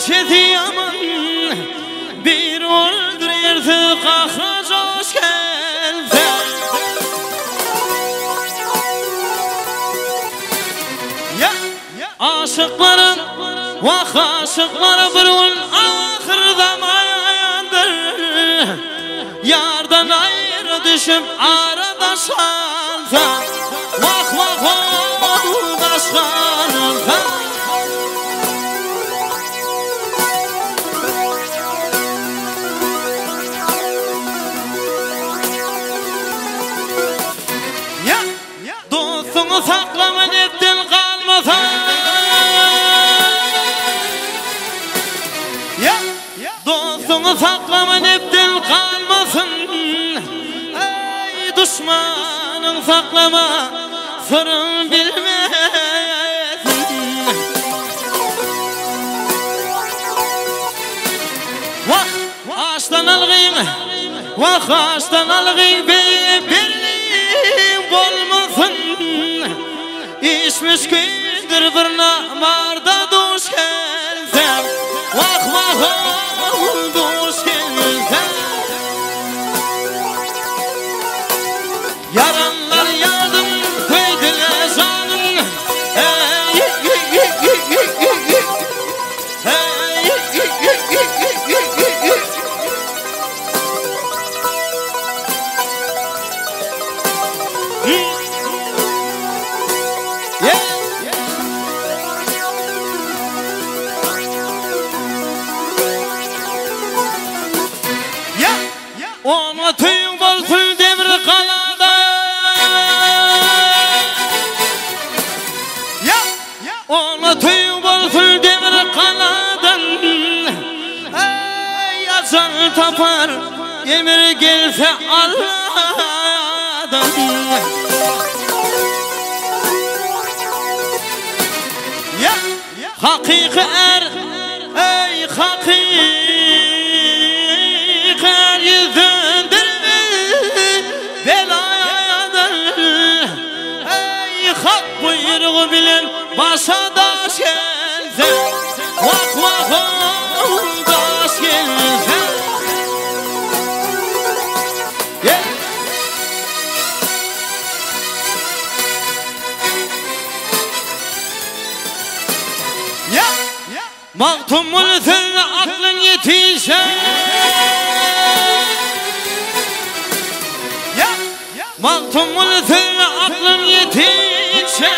şeti yaman bir öldürürdü kahraç hoş geldi. Aşıkların vah aşıkları bir ol ahırda mayandır. Yardan ayrı düşüp arada şalda vah vah vah başkanım. Dostunu saklama neftin kalmasa. Dostunu saklama neftin kalmasın. Ey düşmanın saklama sırrın bilmesin. Vah ağaçtan algın, vah ağaçtan algın birliğin olmasın. İş müşküldür bir namarda duş gelsem. Vah vah vah duş gelsem. Yaranlar yardım koydular canım. Ona tüyün bolsun demir kalada. Ona tüyün bolsun demir kaladan. Ey yazan tapar demir gelse Allah'dan. Hakiki er, ey hakiki er yüzündür belayadır. Ey hak buyruğu bilen başa daş gelse. Vah vah vah daş gelse. Maktumul sözle aklın yetişer. Maktumul sözle aklın yetişer.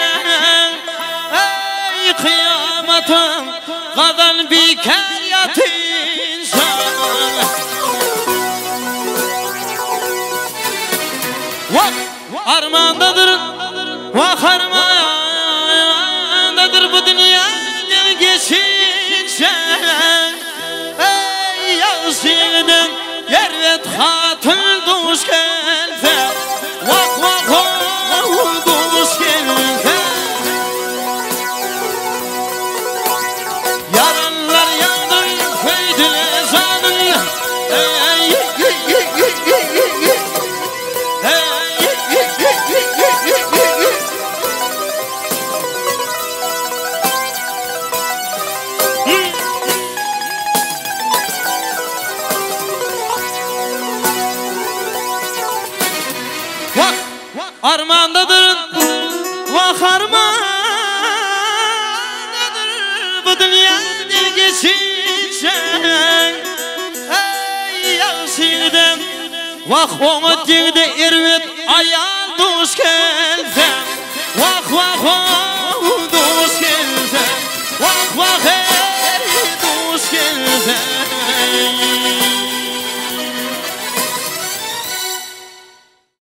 Ey kıyametim kadar bir yatışar. Vah armandadır, vah armandadır bu dünya geçir. Ey yazıdan yervet hatın duş gelse. Vah vah vah duş gelse. Yaranlar yandı köydüler canın. Armandadır, vah armandadır bu dünyada geçişen. Ey yaşıdan vah onu girdi irvet ayağın duş gelse. Vah vah vah duş gelse. Vah vah